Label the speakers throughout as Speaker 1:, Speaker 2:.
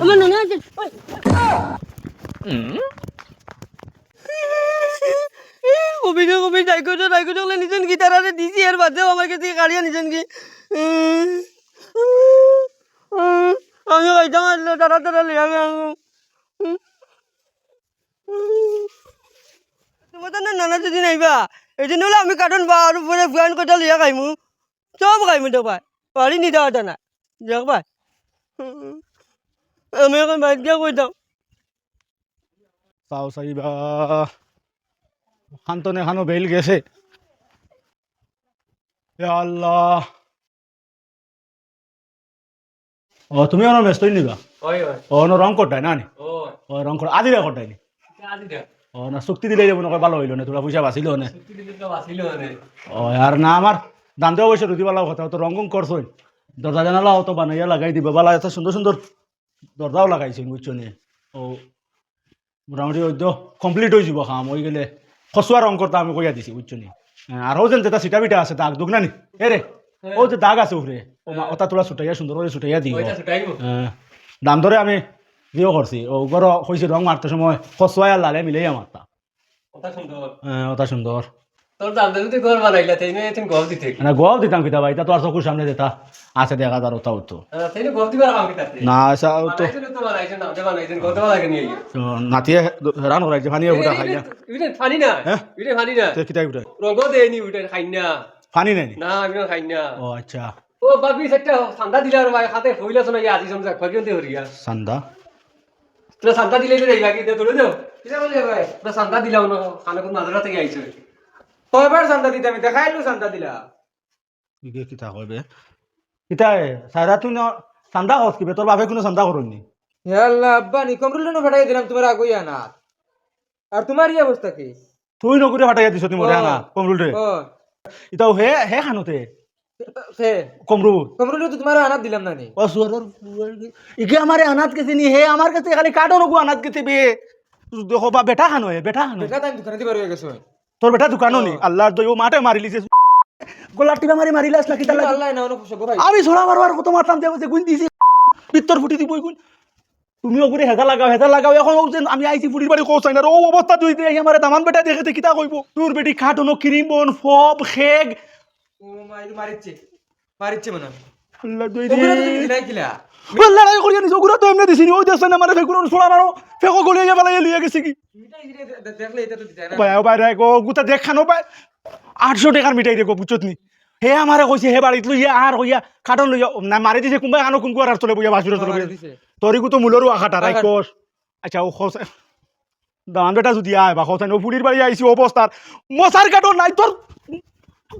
Speaker 1: আমার নানা আছে কবিকে কবি ডাইকো নিছেন কি তারারে দিছি আর বাদেও আমার কাছে কাড়িয়া নিছেন কি আমি কইতাম আসলে তারা লিয়া তোমার তো নানা যদি নাইবা এই জন্য হলে আমি কার্টুন বা আর উপরে ফ্যান কটা লিয়া খাইমু সব খাইমু তো ভাই পারি নি দেওয়াটা না যাক ভাই আমি এখন বাইক গিয়ে কইতাম
Speaker 2: চাও চাইবা খান্তনে খানো বেল গেছে ইয়া আল্লাহ ও তুমি আমার ব্যস্তই নিবা ও না রং করটাই না নি ও রং কর আজিরা করটাই নি ও না চুক্তি দিলে যাবো নকয় ভালো হইল না তোরা পয়সা বাঁচিল না ও আর না আমার দান্দে অবশ্য রুটি বালা কথা তো রং করছই দরজা জানালাও তো বানাইয়া লাগাই দিবা বালা এত সুন্দর সুন্দর দরজাও লাগাইছে বুঝছো নি ও মোটামুটি ওই তো কমপ্লিট হয়ে যাব কাম হয়ে গেলে খসুয়া রং করতে আমি কইয়া দিছি বুঝছো নি আর যেন যেটা সিটা বিটা আছে দাগ দুগ না নি এ রে ও যে দাগ আছে উপরে ওটা তোলা ছুটাইয়া সুন্দর করে ছুটাইয়া দিও দাম ধরে আমি দিও করছি ও গর কইছি রং মারতে সময় খসুয়া আর লালে মিলেই মারতা ওটা সুন্দর
Speaker 3: তোর দাম যদি ঘর বানাইলা তাইনে তুমি গল দিতে
Speaker 2: না গল দিতাম কিতা ভাই এটা তো আর চকুর সামনে যেটা আছে দেখা যার ওটা হতো
Speaker 3: তাইনে গল দিবার কাম কিতাতে
Speaker 2: না আচ্ছা তো
Speaker 3: তো বানাইছেন না বানাইছেন গল দেওয়া লাগে নিয়ে
Speaker 2: নাতিয়ে রান করাইছে ফানি ওটা খাই না
Speaker 3: ইটা ফানি না ইটা ফানি না
Speaker 2: তো কিতা উঠে
Speaker 3: রঙ দেনি উঠে খাই না
Speaker 2: ফানি নাই
Speaker 3: না আমি খাই না
Speaker 2: ও আচ্ছা
Speaker 3: ও বাবি সেটা ঠান্ডা দিলার ভাই খাতে হইলা শোনা আজি সমজা খগিনতে হরিয়া
Speaker 2: সান্দা
Speaker 3: তোরা সান্দা দিলে রে বাকি দে তোরে দাও কিটা বলে ভাই তোরা সান্দা দিলাও না খানা কোন মাদ্রা থেকে আইছে
Speaker 4: কয়বার চান্দা দিতে আমি দেখাইলো চান্দা দিলা
Speaker 2: ইকে কিতা কইবে কিতা সারা তুই না সান্দা হস কিবে তোর বাপে কোনো সান্দা করনি
Speaker 4: হে আল্লাহ আব্বা নি কমরুল ফাটাই দিলাম তোমার আগুইয়া না আর তোমার এই অবস্থা কি
Speaker 2: তুই নগুরে ফাটাইয়া দিছ তুমি মরে না কমরুল রে
Speaker 4: ও
Speaker 2: ইতাও হে হে খানুতে
Speaker 4: সে
Speaker 2: কমরুল
Speaker 4: কমরুল তো তোমার আনাত দিলাম না নি
Speaker 2: ও সুরর ইকে আমারে আনাত কেছে নি হে আমার কাছে খালি কাটো নগু আনাত কেছে বে দেখো বা বেটা খানো হে বেটা খানো
Speaker 4: বেটা টাইম দোকানে দিবার হয়ে গেছো
Speaker 2: তোর বেটা দোকানও নি আল্লাহর দই ও মাঠে মারি লিছে গোলার টিপা মারিলাস না কিতা লাগে
Speaker 4: আল্লাহ না অনেক খুশি ভাই
Speaker 2: আমি ছোড়া মারবার কত মারতাম দেব যে গুণ দিছি পিত্তর ফুটি দিবই গুণ তুমি ওগুরে হেজা লাগাও এখন ও যে আমি আইছি ফুটির বাড়ি কোসাই না ও অবস্থা তুই দে আমারে দামান বেটা দেখে কিতা কইব তোর বেটি খাটনো ক্রিম বন ফব খেগ
Speaker 4: ও মাই মারিচ্ছে মনে
Speaker 2: আল্লাহ দই
Speaker 4: ওগুলা
Speaker 2: রে
Speaker 4: তুমি দিলাই কিলা
Speaker 2: আল্লাহ রাই করিয়া নিছ ওগুরা তো এমনি দিছি ওই দেছ না মারে ফেকুর ছোড়া মারো ফেকো গলিয়া পালাইয়া লিয়া গেছে কি
Speaker 4: মিঠাই দেখলে এটা তো দিতে না
Speaker 2: ভাই ভাই রে গো গুতা দেখানো ভাই 800 টাকার মিঠাই রে গো বুঝছত নি হে আমারে কইছে হে বাড়িত লইয়া আর হইয়া কাটন লইয়া না মারি দিছে কুম্বা আনো কুঙ্কু আর চলে বইয়া বাসুরে চলে বইয়া
Speaker 4: দিছে
Speaker 2: তরিকু তো মুলরু আখাটা রাই কোস আচ্ছা ও খস দান বেটা যদি আয় বা খসাই নো ফুলির বাড়ি আইছি অবস্থার মশার কাটন নাই তোর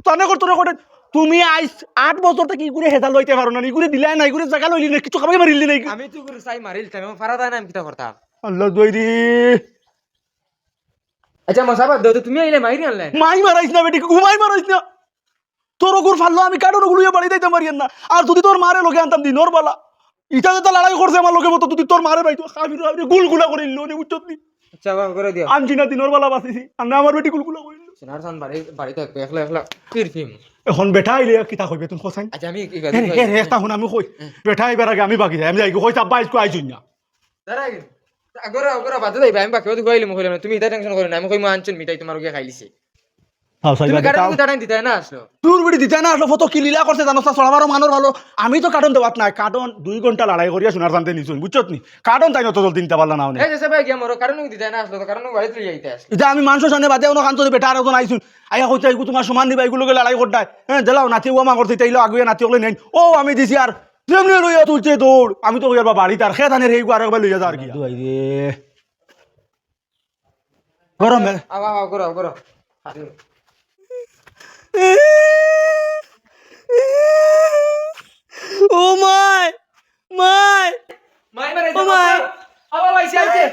Speaker 2: তানে কর তোরে করে তুমি আইস 8 বছর থেকে কি করে হেদা লইতে পারো না নি করে দিলাই নাই করে জায়গা লইলি না কিছু খাবাই মারিলি নাই
Speaker 4: আমি তো করে চাই মারিল তাই ফারাদা না আমি কিটা করতাম
Speaker 2: আল্লাহ দই রে
Speaker 4: আচ্ছা মশাবাদ দাও তুমি আইলে মাইরি আনলে
Speaker 2: মাই মারাইছ না বেটি ঘুমাই মারাইছ না তোর ওগুর ফাললো আমি কাটন ওগুলো বাড়ি দিতে পারিয়েন না আর যদি তোর মারে লোকে আনতাম দিনর বেলা ইটা যেটা লড়াই করছে আমার লোকে মতো তুই তোর মারে পাইতো কাবির গুলগুলা করে নিল নি বুঝছত নি
Speaker 4: আচ্ছা বাবা করে দিও
Speaker 2: আনছি না দিনর বেলা বাঁচিছি আর না আমার বেটি গুলগুলা করে নিল
Speaker 4: সোনার সান বাড়ি থাকবে একলা একলা ফিরফিম
Speaker 2: এখন বেটা আইলে কিতা কইবে তুমি খসাই
Speaker 4: আচ্ছা আমি কি
Speaker 2: একটা শুন আমি কই বেটা আইবার আগে আমি বাকি যাই আমি যাই কই চাব্বা আইসকো আইছুন না
Speaker 4: দাঁড়াই আগরা আগরা বাদে যাইবা আমি বাকি কইলে মহিলা তুমি এটা টেনশন করো না আমি কই মা আনছুন মিঠাই তোমার ওকে খাইলিছে তুমি কারণ কি দাঁড়াই দিতে না আসলো
Speaker 2: তোর বেটি দিতে না আসলো ফটো কিলিলা করছে জানো চড়াবারও মানোর ভালো আমি তো কার্টন দেওয়াত নাই কার্টন 2 ঘন্টা লড়াই করিয়া সোনার জানতে নিছুন বুঝছত নি কার্টন তাই নত জলদি নিতে পারলা না
Speaker 4: এই যে সবাই গিয়া মরো কারণ কি দিতে না আসলো কারণ বাড়ি তুই যাইতে আসলো
Speaker 2: এটা আমি মানুষের সামনে বাদে কোনো কান্ত বেটা আর আইছুন আইয়া কইতে আইগু তোমার সমান দিবা এগুলোকে লড়াই করতাই হ্যাঁ জ্বালাও নাতি ওমা করতে তাইলো আগুয়ে নাতি ওগুলো নেই ও আমি দিছি আর যেমনি লইয়া তুলছে দৌড় আমি তো ওইবার বাড়িতে আর খেতানের হেইগু আর একবার লইয়া যা আর কি গরম
Speaker 4: আবা আবা করো করো
Speaker 1: ও মাই মাই
Speaker 4: মাই মারে
Speaker 1: ও মাই
Speaker 4: আবা আইছে আইছে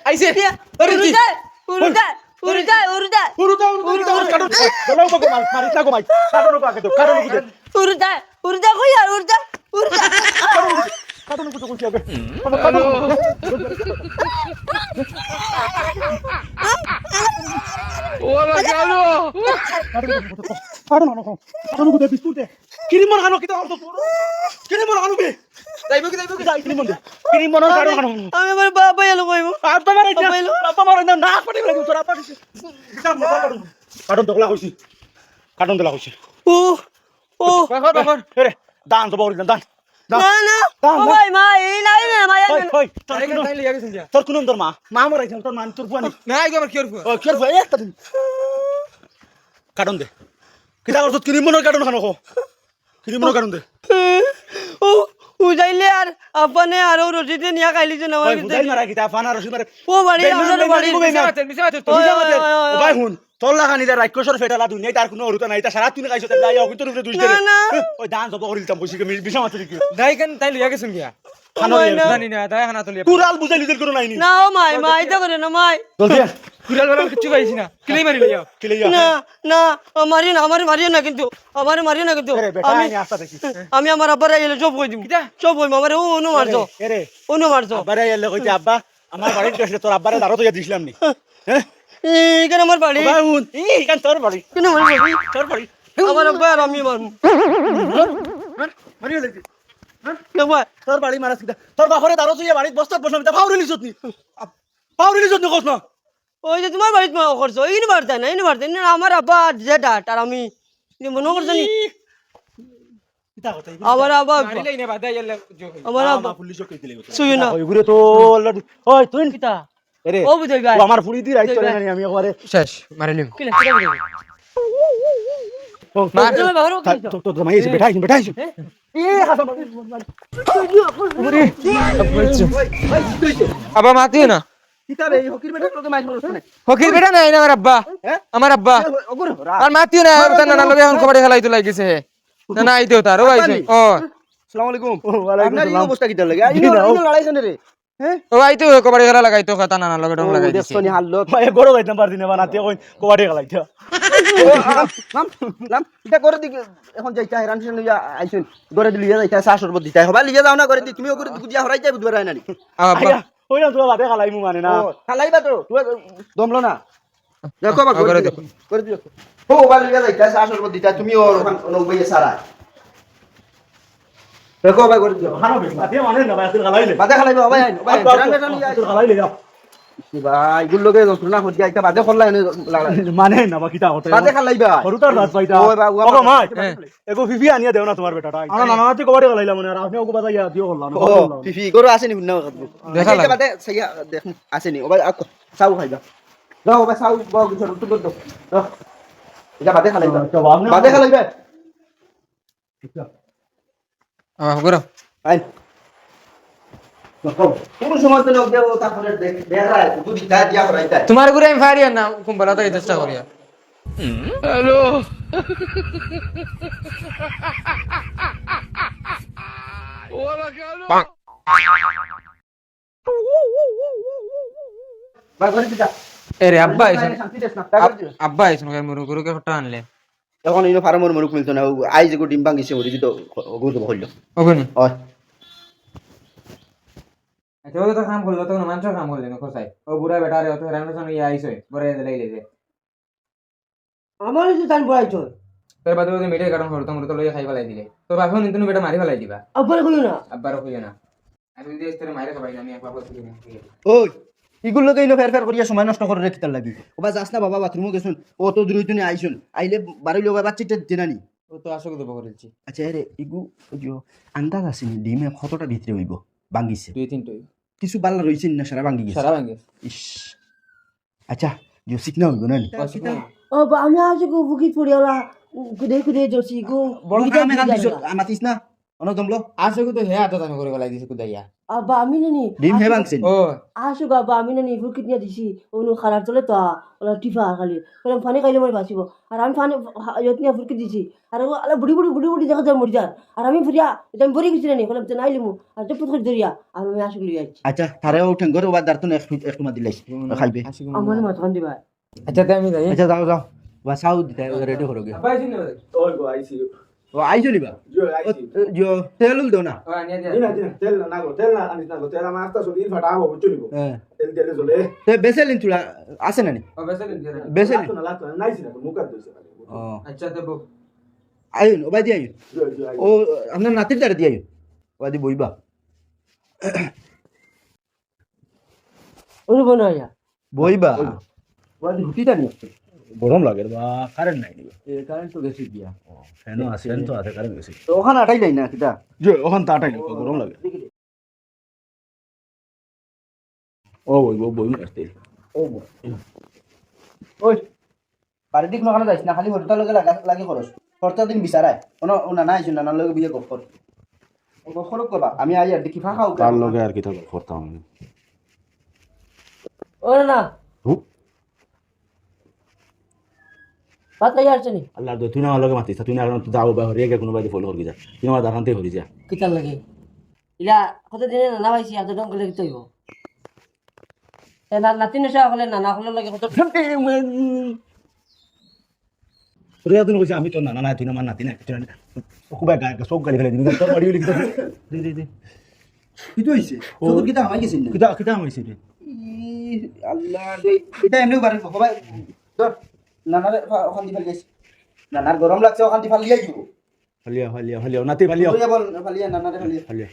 Speaker 4: আইছে
Speaker 1: উড়ুদা কই আর উড়ুদা
Speaker 2: কিরিমন খানো কিতা করতো কিরিমন খানো বে
Speaker 4: যাইব কি
Speaker 2: ক্রিম বন্ধ ক্রিম বন্ধ কারণ কারণ
Speaker 1: আমি আমার বাবা এলো কইব
Speaker 2: আর তোমার না পাটি বলে তোরা পাটি কাটন দগলা কইছি কাটন দগলা কইছি
Speaker 1: ও ও
Speaker 4: বাবা
Speaker 2: রে দান তো বড় দান
Speaker 1: না না ও ভাই মা এই নাই না মায়া
Speaker 2: কই
Speaker 4: তাই তাই লিয়া গেছেন যা
Speaker 2: তোর কোন তোর মা মা মরাইছ তোর মা তোর বুয়ানি
Speaker 4: না আইগো আমার কি করব
Speaker 2: ও কি করব একটা দিন কাটন দে কিটা করছ ক্রিম বন্ধ কাটন খানো কো ক্রিম বন্ধ কাটন দে
Speaker 1: ও উজাইলে আর আপনে আর ও রশিদে নিয়া খাইলিছে না
Speaker 2: ওই বুঝাই মারা কিটা ফানা রসি মারে
Speaker 1: ও বাড়ি আমার বাড়ি
Speaker 4: মিছা মাতে তো
Speaker 2: ভাই হুন তোর লাগানি দে রাক্ষসর ফেটালা দুনিয়ায় তার কোনো অরুতা নাই তা সারা তুই খাইছ তাই আই অকিতর উপরে দুই দে ওই দান জব করিলতাম বসি কে বিষা মাছ কি
Speaker 4: দাই কেন তাই লিয়া গেছেন গিয়া
Speaker 2: খানো
Speaker 4: জানি না দাই হানা তো লিয়া
Speaker 2: কুরাল বুঝাই লিজেল করো নাইনি
Speaker 1: না ও মাই মাই তো করে না মাই
Speaker 2: জলদি
Speaker 4: কুড়াল বলা কিছু পাইছি না কিলাই মারি লিয়া
Speaker 2: কিলিয়া
Speaker 1: না না মারি না আমার মারিও না কিন্তু আমার মারিও না কিন্তু
Speaker 2: আরে বেটা
Speaker 1: আমি
Speaker 2: আমি আস্তা দেখি
Speaker 1: আমি আমার আব্বার এলে চপ কই দিম চপ কই আমার ও অনু মারছো
Speaker 2: এরে
Speaker 1: অনু মারছো
Speaker 2: আব্বারে এলে কইতে আব্বা আমার বাড়িতে গেছে তোর আব্বারে দাঁড়ো তো দিছিলাম নি হ্যাঁ
Speaker 1: এইখানে আমার বাড়ি
Speaker 2: ভাই হুন এই কান তোর বাড়ি
Speaker 1: কেন আমার বাড়ি
Speaker 2: তোর বাড়ি
Speaker 1: আমার আব্বা আর আমি মারমু
Speaker 2: মারিও লাগি
Speaker 1: দেখবা
Speaker 2: তোর বাড়ি মারাস কিটা তোর বাপরে দাঁড়ো তুই বাড়িতে বস্তা বসলাম তা ফাউরি লিজত নি ফাউরি লিজত নি কস না
Speaker 1: ওই যে তোমার বাড়িতে মনে করছো এই বাড়তে না এই বাড়তে না আমার আব্বা যে ডাট আর আমি মনে করছো নি
Speaker 2: কিটা কথা
Speaker 1: আমার আব্বা
Speaker 4: মারি লাই না বাদাই এলে
Speaker 1: আমার আব্বা
Speaker 2: পুলিশ কই দিলে
Speaker 1: শুই না
Speaker 2: ওই ঘুরে তো অলরেডি ওই তুই
Speaker 1: কিতা
Speaker 2: এরে
Speaker 1: ও বুঝাই ভাই
Speaker 2: ও আমার পুরি দি রাইট করে না আমি একবারে
Speaker 4: শেষ মারিলিম
Speaker 1: কিলা কিলা বুঝাই
Speaker 4: মার
Speaker 1: তুমি বাহর কি
Speaker 2: তো তো মাইছে বেটাইছ এ হাসা
Speaker 4: আবা মাতিও না
Speaker 2: কিটা রে হকির বেটা তোকে মাইছ করছ না
Speaker 4: ফকির বেটা নাই না আমার আব্বা
Speaker 2: ওগুরে
Speaker 4: আর মাতিও না তার নানা লগে এখন কবাডি খেলাই তো লাগিছে না না আইতেও তার ও আইছে ও
Speaker 5: আসসালামু আলাইকুম
Speaker 2: ওয়ালাইকুম
Speaker 5: আপনার এই
Speaker 2: সালাম
Speaker 5: অবস্থা কিটা লাগে আইনো লড়াইছেন রে হ্যাঁ
Speaker 4: ও আইতেও কবাডি খেলা লাগাইতো তার নানা লগে ডং লাগাই দিছে
Speaker 5: দেখছনি হাল্লত
Speaker 2: ভাই গড় গাইতাম পারদি না বানাতে কই কোবাডি গলাইতে
Speaker 5: নাম নাম এটা করে দি এখন যাইতা হেরান সেন লইয়া আইছেন করে লিয়া যাইতা চা শরবত দিতা হবা লিয়া যাও না করে দি তুমি করে গুজিয়া হরাই যাই বুধবার না নি
Speaker 4: আব্বা
Speaker 2: ওই না তোরা বাদে খালাই মু মানে না
Speaker 5: ও খালাইবা তো তুই দমলো না দেখো বা
Speaker 4: করে দে।
Speaker 5: করে দিও ও বা লিয়া যাইতা চা শরবত দিতা তুমি ওর ওখান নবইয়ে সারা দেখো বা করে দিও
Speaker 2: খানো বেশ বাদে মানে না বাদে খালাইলে
Speaker 5: বাদে খালাইবা ভাই ভাই হেরান হেরান লিয়া
Speaker 2: তোর খালাইলে যাও
Speaker 5: ভাই গুল লগে যন্ত্রণা হচ্ছে আইতা বাদে খল্লা এনে লাগা
Speaker 2: মানে না বাকি তা হতে
Speaker 5: বাদে খালাইবা
Speaker 2: হরুতার দাঁত পাইতা
Speaker 5: ওই বাবু
Speaker 2: বাবা মা
Speaker 4: হ্যাঁ।
Speaker 2: এগো ফিফি আনিয়া দেও না তোমার বেটাটা আমার নানা হাতে কোবাডি গলাইলা মনে আর আপনি ওগো বাজাইয়া দিও করলাম
Speaker 5: ও ফিফি গরু আসেনি না
Speaker 4: দেখা লাগে।
Speaker 5: বাদে সাইয়া দেখ আসেনি ও ভাই সাউ খাইবা দাও ভাই সাউ বাও কিছু তো তো দাও এটা বাদে খালাইবা বাদে খালাইবা
Speaker 4: গরো
Speaker 5: আই কোন সময় তো লোক দেও তারপরে দেখা দুদি দা দিয়া করাইতা
Speaker 4: তোমার ঘুরে আমি ফারিয়া না কুম্বলা তো চেষ্টা করিয়া
Speaker 5: ভাই করে দিতা
Speaker 4: এরে আব্বা আইছেন
Speaker 5: শান্তি দেশ না টাকা দিও
Speaker 4: আব্বা আইছেন মুরুগুরুকে হটা আনলে
Speaker 5: এখন ইনো ফার্মর মরুক মিলতো না আই যে গো ডিম ভাঙিছে ওরি তো গুরু হইল
Speaker 4: ওগুনি
Speaker 5: ওই
Speaker 4: আচ্ছা ও তো কাম করলো তখন মানুষ কাম করলে না কোসাই ও বুড়া বেটা রে অত রান্না ইয়ে আইছে বড় এলে লেগে
Speaker 1: আমার যে টান বড়াইছো
Speaker 4: তোর বাদে ওদের মিটের কারণ করতো তোর লইয়া খাই ফেলাই দিলে তোর বাপও নিন্তু বেটা মারি ফেলাই দিবা
Speaker 1: আব্বার কইও না
Speaker 4: আব্বারও কইও না আর যদি তোর মাইরে খাবাই আমি একবার বলছি
Speaker 5: ওই ইগুলো কইলো ফের ফের করিয়া সময় নষ্ট করে রেখতে লাগি ওবা যাস না বাবা বাথরুমে গেছুন ও তো দূরই তুমি আইছুন আইলে বাড়ি লোক বাচ্চাটা জেনানি
Speaker 4: ও তো আসো দেব করেছি
Speaker 5: আচ্ছা রে ইগু ইগু আন্দাজ আসেনি ডিমে কতটা ভিতরে হইব ভাঙ্গিছে
Speaker 4: দুই তিনটই
Speaker 5: কিছু বাল্লা রইছে না সারা ভাঙ্গি গেছে
Speaker 4: সারা ভাঙ্গে
Speaker 5: ইস আচ্ছা যে সিকনা হইব না
Speaker 1: ও আমি আজ গো বুকিট পড়িয়ালা কুদে কুদে জছি গো
Speaker 5: বড় কামে কাম দিছ আমাতিস না অন দমলো
Speaker 4: আসো তো হে আতো আমি করে ফেলাই দিছি কুদাইয়া
Speaker 1: আব্বা আমি নানি
Speaker 5: ডিম হে ভাঙছে
Speaker 4: ও
Speaker 1: আসো বাবা আমি নানি বুকিট নিয়ে দিছি অনু খারাপ চলে তো ওলা টিফা খালি বলে ফানি খাইলে মই বাঁচিব আর আমি ফানি যত্নিয়া ফুরকি দিছি আর ও আলা বুড়ি বুড়ি বুড়ি বুড়ি দেখা যায় মরি যার আর আমি ফিরিয়া এটা আমি বড়ি গেছি নানি বলে তো নাইলিমু আর তো পুতক দরিয়া আর আমি আসো লিয়ে যাচ্ছি
Speaker 5: আচ্ছা তারে উঠেন ঘরে ওবা দারতুন একটু মা দিলাইছ খাইবে
Speaker 1: আমার মাথান দিবা
Speaker 4: আচ্ছা তাই আমি যাই
Speaker 5: আচ্ছা যাও যাও বা সাউ দিতে রেডি করোগে
Speaker 4: আব্বা আইছেন না
Speaker 2: ওই গো আইছি
Speaker 5: ও আইছো নিবা
Speaker 2: জো আইছি
Speaker 5: জো তেলুল দাও না
Speaker 4: ও আনিয়া দিয়া
Speaker 2: দিনা দিনা তেল না গো তেল না আনিস না গো তেল আমার আস্তা সদিন ফাটাবো বুঝছো নিবো
Speaker 5: হ্যাঁ
Speaker 2: তেল তেলে চলে
Speaker 5: তে বেসেলিন তুলা আছে না নি
Speaker 4: ও বেসলিন দিয়া
Speaker 5: বেসেলিন
Speaker 2: লাগতো না নাইছি না মুকার দইছে
Speaker 5: ও
Speaker 4: আচ্ছা দেব
Speaker 5: আইন ওবাই দি আইন
Speaker 2: জো জো
Speaker 5: ও আপনার নাতির দ্বারা দি আইন ওবাই দি বইবা
Speaker 1: ওরে মনে হয়
Speaker 5: বইবা ওয়াদি হুটিটা নি
Speaker 2: গরম লাগে বা কারেন্ট নাই নিবা
Speaker 5: কারেন্ট তো গেছে গিয়া
Speaker 2: ফ্যানও আছে ফ্যান তো আছে কারেন্ট গেছে
Speaker 5: তো ওখানে আটাই নাই না কিটা
Speaker 2: যে ওখান তাটাই গরম লাগে ও বই বই আসতে
Speaker 5: ও ওই পারিদি কোনো কারণে যাইছ না খালি হরতা লগে লাগি খরচ খরচা দিন বিচারায় কোনো না নাই শুন না লগে বিয়ে গফর ও গফর করবা আমি আই আর দেখি ফাঁকা
Speaker 2: তার লগে আর কি থাকো করতাম
Speaker 1: ওরে না
Speaker 2: হুক
Speaker 1: ভাত খাই আসছে নি
Speaker 2: আল্লাহ দো তুই না আমার লগে মাতিস তুই না এখন যাও বা হরিয়া কোনো বাইরে ফলো হরি যা তুই আমার দাখানতে হরি যা
Speaker 1: কিতার লাগে ইলা কত দিনে নানা পাইছি এত দম গেলে কিতা হইব নাতি নেশা হলে নানা হলে লাগে কত
Speaker 2: হরিয়া তুমি কইছিস আমি তো নানা নাই তুই না আমার নাতি না তুই খুবই গায়ে সব গালি ফেলে দিবি তোর বাড়ি হলি কিতা দে দে দে
Speaker 5: কি তো হইছে তোর কিটা আমাই গেছিস না
Speaker 2: কিতা কিতা হইছে রে
Speaker 5: আল্লাহ রে এটা এমনি বারে সবাই ধর নানারে ওখান দি ফেল নানার গরম লাগছে ওখান দি ফেল লিয়াই দিব
Speaker 2: ফালিয়া ফালিয়া ফালিয়া নাতি ফালিয়া
Speaker 5: বলিয়া বল ফালিয়া নানারে ফালিয়া
Speaker 2: ফালিয়া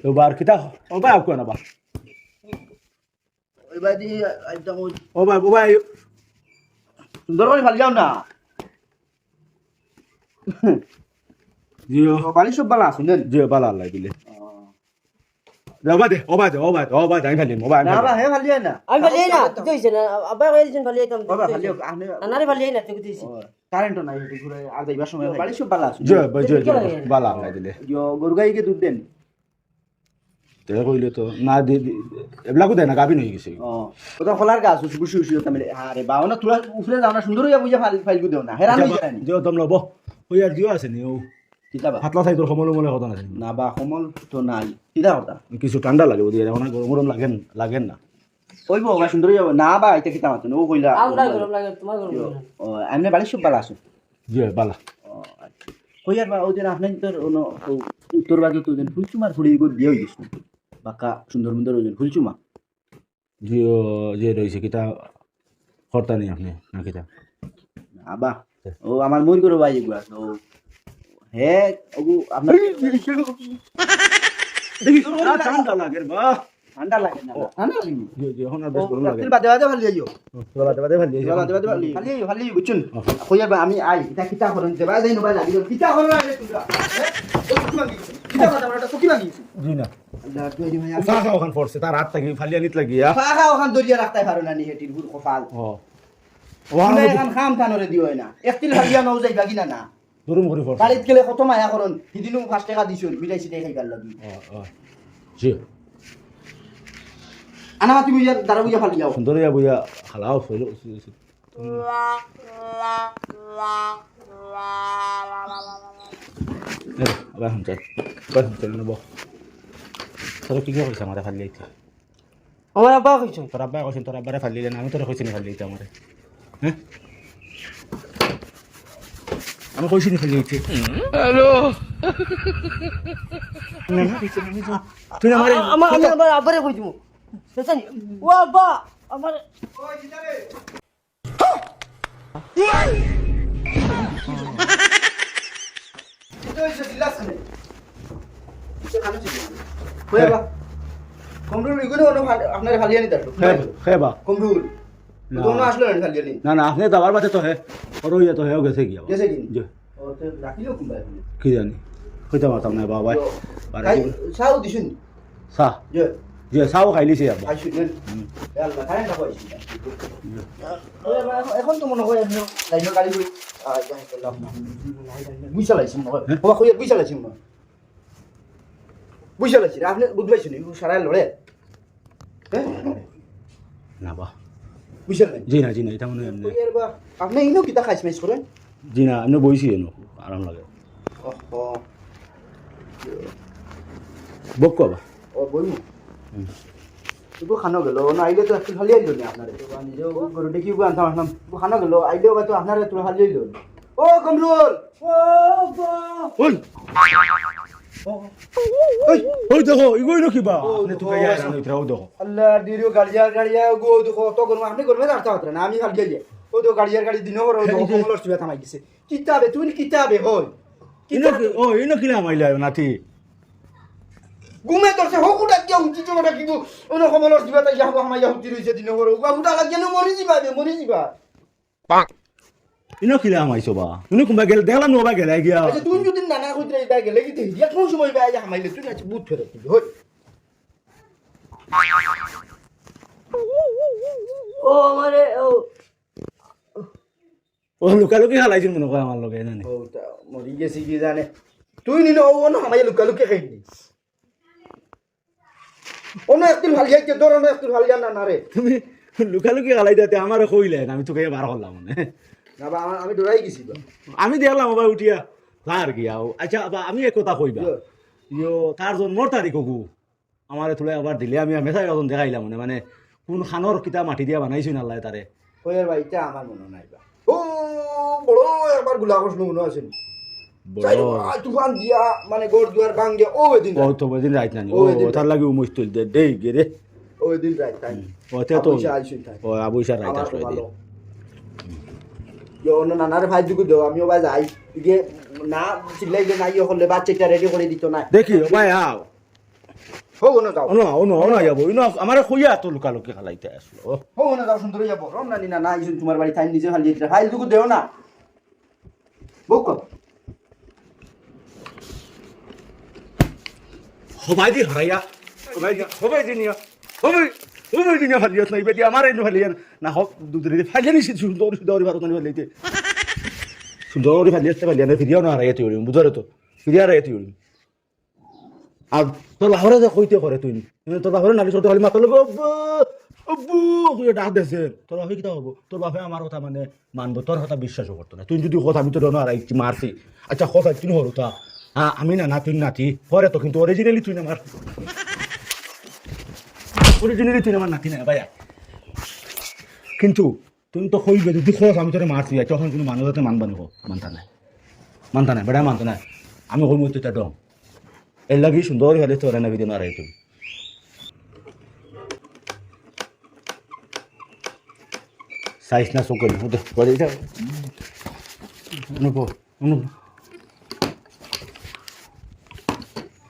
Speaker 2: তো বার কিতা ও ভাই আকো না বা
Speaker 5: ওই বাদি একদম
Speaker 2: ও ভাই
Speaker 5: সুন্দর করে ফালিয়াও না
Speaker 2: জিও
Speaker 5: বাড়ি সব বালা আছে নেন
Speaker 2: জিও বালা আল্লাহ দিলে ও ভাই আমি ফালিম ও ভাই
Speaker 5: না বা হে ফালিয়া না
Speaker 1: আমি ভালিয়ে না তুই কইছ না আব্বা কইছেন ভালিয়ে তাম
Speaker 5: বাবা ফালিয়া আনে
Speaker 1: নানারে ভালিয়ে না তুই কইছিস
Speaker 5: কারেন্ট নাই হেটি ঘুরে আর যাইবার সময় বাড়ি সব বালা আছে
Speaker 2: জিও বালা আল্লাহ দিলে
Speaker 5: ইয়ো গরু গাইকে দুধ দেন
Speaker 2: তে কইলে তো না এবলাকো দেয় না গাবিন হয়ে গেছে
Speaker 5: ওটা খোলার গাছ আছে বুঝি বুঝি তাহলে আরে বাবা না তুলা উফরে যাও না সুন্দর হইয়া বুঝা ফাইল দেও না হেরান হই যায়
Speaker 2: জিও তোম লব ওই আর জিও আছে নি ও
Speaker 5: কিতাবা
Speaker 2: হাতলা সাইডর সমল মলে কথা না
Speaker 5: না বা কমল তো নাই কিতা কথা
Speaker 2: কিছু ঠান্ডা লাগে ওদের এখন গরম লাগেন না
Speaker 5: ওই বাবা সুন্দর হইয়া না বা এটা কিতা মাতন ও কইলা
Speaker 1: আমরা গরম লাগে তোমার গরম লাগে
Speaker 5: ও এমনি বাড়ি সব বালা আছে
Speaker 2: জিও বালা
Speaker 5: কইয়ার বা ওদের আপনার তোর উত্তর বাগে তো ফুলচুমার ফুড়ি গো দিয়ে হইছিস বাকা সুন্দর সুন্দর ওজন ফুলচুমা
Speaker 2: জিও যে রয়েছে কিতা কর্তা নেই আপনি না কিতা
Speaker 5: আবা ও আমার মন করে ভাই এগুলা ও হে ওগু আপনার
Speaker 2: ঠান্ডা লাগে বা
Speaker 5: ঠান্ডা লাগে না ঠান্ডা লাগে
Speaker 2: জিও এখন আর বেশ গরম লাগে
Speaker 5: বাদে বাদে ভালো যাইও
Speaker 2: বাদে বাদে ভালো
Speaker 5: বাদে বাদে ভালো বুঝছুন কইয়ার বা আমি আই এটা কিতা করন দেবা যাই নবা লাগি কিতা করন আরে তোমরা কিতা কথা বড়টা সকি লাগি
Speaker 2: জি না
Speaker 5: আল্লাহ তুই ভাই
Speaker 2: ফাঁকা ওখান পড়ছে তার হাত থেকে ফালিয়া নিত লাগিয়া
Speaker 5: ফাঁকা ওখান দরিয়া রাখতে পারো না নি হেটির বুড় কপাল
Speaker 2: ও
Speaker 5: ওখানে এখন খাম থানরে দিও না একটিল হালিয়া নও যাইবা কিনা না
Speaker 2: দুরুম করে পড়ছে
Speaker 5: বাড়িত গেলে কত মায়া করন সিদিনও 5 টাকা দিছুন মিলাই সিটাই খাইবার লাগি
Speaker 2: জি
Speaker 5: আনা তুমি ইয়ার দাঁড়া বুঝা ফালি যাও
Speaker 2: সুন্দর ইয়া বুয়া খালাও ফেলো আবার হাম চাই বাস চল নেব তোর কি কি হইছে আমারে ফালি আইতে
Speaker 1: আমার আব্বা কইছেন
Speaker 2: তোর আব্বা কইছেন তোর আব্বারে ফালি না আমি তোরে কইছি না ফালি আইতে আমারে হ্যাঁ আমি কইছি না ফালি আইতে হ্যালো তুই আমারে
Speaker 1: আমার আব্বারে কই দিমু সেসানি ও আব্বা আমার
Speaker 5: কমরুল ইগুলো আপনার ফালিয়া নি দাঁড়ো
Speaker 2: খেবা
Speaker 5: কমরুল তোমরা আসলো না ফালিয়া নি
Speaker 2: না না আপনি দাবার বাতে তো হে ওর ইয়া তো হেও গেছে গিয়া
Speaker 5: গেছে কি
Speaker 2: জি
Speaker 5: ও তো রাখিলো কোন ভাই
Speaker 2: কি জানি কইতে পারতাম না বাবা
Speaker 5: খাই সাউ দিছুন
Speaker 2: সা
Speaker 5: যে
Speaker 2: যে সাও খাইলিছি আব্বা
Speaker 5: আইছুন আল্লাহ খায় না কইছি এখন তো মনে হয় আমি লাইনো গাড়ি কই যাই করলাম না বুঝা লাইছি মনে হয় বাবা কই বুঝা লাইছি মনে হয় বুঝা লাইছি আপনি বুঝবাইছেন সারা লড়ে হ্যাঁ
Speaker 2: না বা
Speaker 5: বুঝা নাই
Speaker 2: জি না এটা মনে হয় এমনি
Speaker 5: আপনি ইনো কিতা খাইছ মাইছ করেন
Speaker 2: জি না এমনি বইছি এনো আরাম লাগে
Speaker 5: ও
Speaker 2: বক কবা
Speaker 5: ও বইমু তো খানো গেল না আইলে তো একটু খালি আইলো না আপনারে তো নিজে গরু দেখি গো আনতাম আসলাম খানো গেল আইলেও তো আপনারে তো খালি আইলো ও কমরুল ও বা
Speaker 2: ওই ওই দেখো ইগোই নকি বা আপনি তো গায়া না ইতরাও দেখো
Speaker 5: আল্লাহ দিরিও গাড়িয়া গো দেখো তো গরু আপনি গরমে দাঁড়াতে হতো না আমি খালি গেলি ও তো গাড়ি দিনও ও তো কমলর সুবিধা থামাই গেছে কিতাবে তুই কিতাবে হই
Speaker 2: ইনো কি ও ইনো কি না মাইলা নাতি
Speaker 5: ঘুমে ধরছে হকুটা কি উঠি চোখটা কি অন্য কমলর দিবা তাই যাবো আমার ইয়া উঠি রয়েছে দিনে বড় উঠা লাগে না মরি যাবা
Speaker 2: ইনো খিলা আমাইছো বা ইনো কোনবা গেল দেখলাম নোবা গেলে গিয়া
Speaker 5: আচ্ছা তুই যদি নানা কইতে এটা গেলে কি দিয়া কোন সময় বাই যা হামাইলে তুই আছে বুট ফেরত দিবি হই
Speaker 1: ও আমারে
Speaker 2: ও লুকালুকি হালাইছিল মনে কয় আমার লগে জানি
Speaker 5: ও তা মরি গেছি কি জানে তুই নিনো ও না হামাইলে লুকালুকি খাইনি অন্য একদিন ভাল যাইতে ধর অন্য একদিন ভাল জানা না রে
Speaker 2: তুমি লুকালুকি হালাই দিতে আমারে কইলে আমি তোকে বার করলাম মানে
Speaker 5: না বা আমি ডরাই গেছি বা
Speaker 2: আমি দেখলাম বাবা উঠিয়া তার গিয়া আচ্ছা আবার আমি এক কথা কইবা ইয়ো তার জন্মর তারিখ গু আমারে তুলে আবার দিলে আমি মেসাই ওজন দেখাইলাম মানে কোন খানর কিতা মাটি দিয়া বানাইছিন আল্লাহ তারে
Speaker 5: কইয়ার ভাইটা আমার মনে নাই বা ও বড় একবার গুলা প্রশ্ন মনে আছে
Speaker 2: বড়
Speaker 5: তুফান দিয়া মানে গড় দুয়ার ভাঙ দিয়া ও দিন
Speaker 2: ও তো বদিন রাইত নানি ও তার লাগি উমস তুল দে দেই গেরে
Speaker 5: ওই দিন রাইট টাইম
Speaker 2: ও তে তো
Speaker 5: আইসুন টাইম
Speaker 2: ও আবুইশা রাইত আসলে দি
Speaker 5: ইয়ে অন্য নানার ভাই দুগু দেও আমিও বা যাই ইগে না চিল্লাইলে না ইয়ে হলে বাচ্চাটা রেডি করে দিত না
Speaker 2: দেখি ভাই আও
Speaker 5: হো না যাও
Speaker 2: ও না যাবো ইনো আমারে কইয়া তো লুকালুকি খালাইতে আসলো
Speaker 5: হো না যাও সুন্দর যাবো রম নানি না না আইসুন তোমার বাড়ি টাইম নিজে খালি দিতে ফাইল দুগু দেও না বুক
Speaker 2: হবাই দি হরাইয়া হবাই দি নিয়া হবাই দি নিয়া ফালিয়াত নাই বেটি আমার এনে ফালিয়ান না হক দুদরি ফালিয়ানি সুন্দর ভারত নানি ফালিতে সুন্দর ফালিয়াতে ফিরিয়াও না হারাইতে হইম বুঝরে তো ফিরিয়া হারাইতে হইম আর তোর বাহরে যে কইতে করে তুই তোর বাহরে নাকি ছোট খালি মাথা লগে অব্বু কইয়া ডাক দেছে তোর বাপে কিতা হবো তোর বাপে আমার কথা মানে মানবো তোর কথা বিশ্বাসও করতো না তুই যদি কথা আমি তোর হারাইছি মারছি আচ্ছা কথা তুই হরতা হ্যাঁ আমি না তুই নাতি পরে তো কিন্তু অরিজিনালি তুই আমার অরিজিনালি তুই আমার নাতি না ভাইয়া কিন্তু তুমি তো কইবে যদি খোঁজ আমি তোরে মারছি তখন কিন্তু মানুষ যাতে মানবা নিব মানতা নাই বেড়া মানতা নাই আমি কই মই তুই ডং এর লাগি সুন্দর হলে তোরে না ভিডিও না রাই তুমি সাইজ না সকল ওদের বলে যাও অনুভব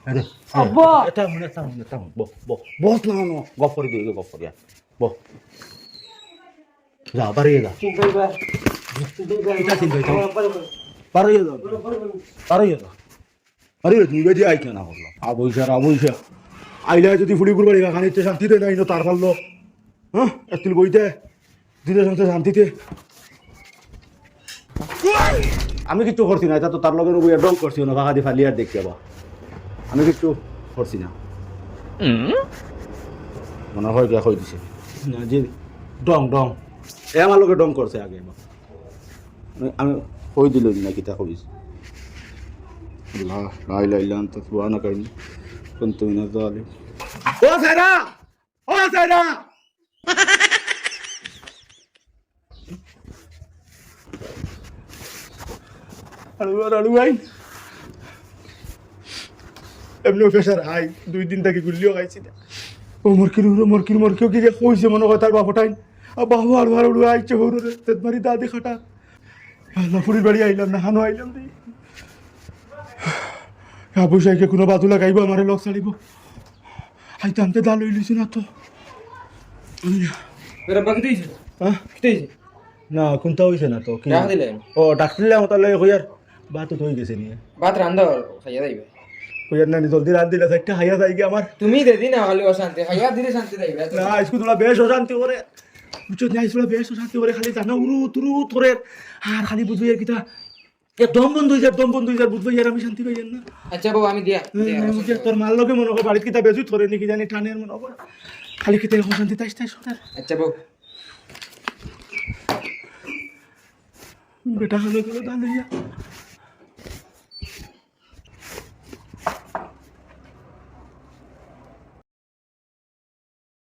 Speaker 2: আরে
Speaker 1: আব্বা
Speaker 2: এটা মনে বস না গফরি দিয়ে গফরিয়া বহ যা বাড়িয়ে যা বাড়িয়ে তুমি বেদি আইকে না করলো আবইসা আইলে যদি ফুলি গুড় বাড়ি খানিতে শান্তিতে নাই না তার পারলো হ্যাঁ একটু বইতে দিতে শুনতে শান্তিতে আমি কিছু করছি না এটা তো তার লগে বইয়া ডং করছি না ভাগা দি ফালিয়ার দেখতে যাবা আমি কিছু করছি না মনে হয় গিয়া কই দিছে না যে ডং এ আমার লোকে ডং করছে আগে আমি কই দিল না কিতা কইছি লা ইলাহা ইল্লা আনতা সুবহানাকা ইন্নী কুনতু মিনাজ জালিমিন ও সাইরা আলু ভাই এমনি প্রেশার হাই 2 দিন থেকে গুলিও খাইছি না ও মরকির কি যে কইছে মনে হয় তার বাপটাই বাবু আর ভালো আইছে হরুরে তেতবারি দাদি খাটা আল্লাহ ফুরির বাড়ি আইলাম না হানো আইলাম দি আবু সাইকে কোনো বাতু লাগাইব আমারে লক ছাড়িব আইতে আনতে দা লই লিছি না তো
Speaker 4: তোরা বাকি দিছ
Speaker 2: হ্যাঁ
Speaker 4: কিতে
Speaker 2: না কোনটা হইছে না তো কি
Speaker 4: ডাক দিলে
Speaker 2: ও ডাক দিলাম তাহলে কইয়ার বাত তো হই গেছে নিয়ে
Speaker 4: ভাত রান্ধা খাইয়া যাইবে
Speaker 2: কইয়ার না জলদি রাত দিলা একটা হাইয়া যাই কি আমার
Speaker 4: তুমি দে দিনা খালি অশান্তি খাইয়া দিলে শান্তি যাইবে
Speaker 2: না আজকে তোলা বেশ অশান্তি করে বুঝছো না আজকে বেশ অশান্তি করে খালি জানা উরু তোরে আর খালি বুঝবি আর কিতা একদম বন্ধ হয়ে যায় বুঝবি আর আমি শান্তি পাই না
Speaker 4: আচ্ছা বাবু আমি দিয়া
Speaker 2: তোর মাল লগে মনে কর বাড়িতে কিতা বেশি ধরে নাকি জানি টানের মনে কর খালি কিতা অশান্তি তাই সদার
Speaker 4: আচ্ছা বাবু
Speaker 2: বেটা হলো দাঁড়িয়ে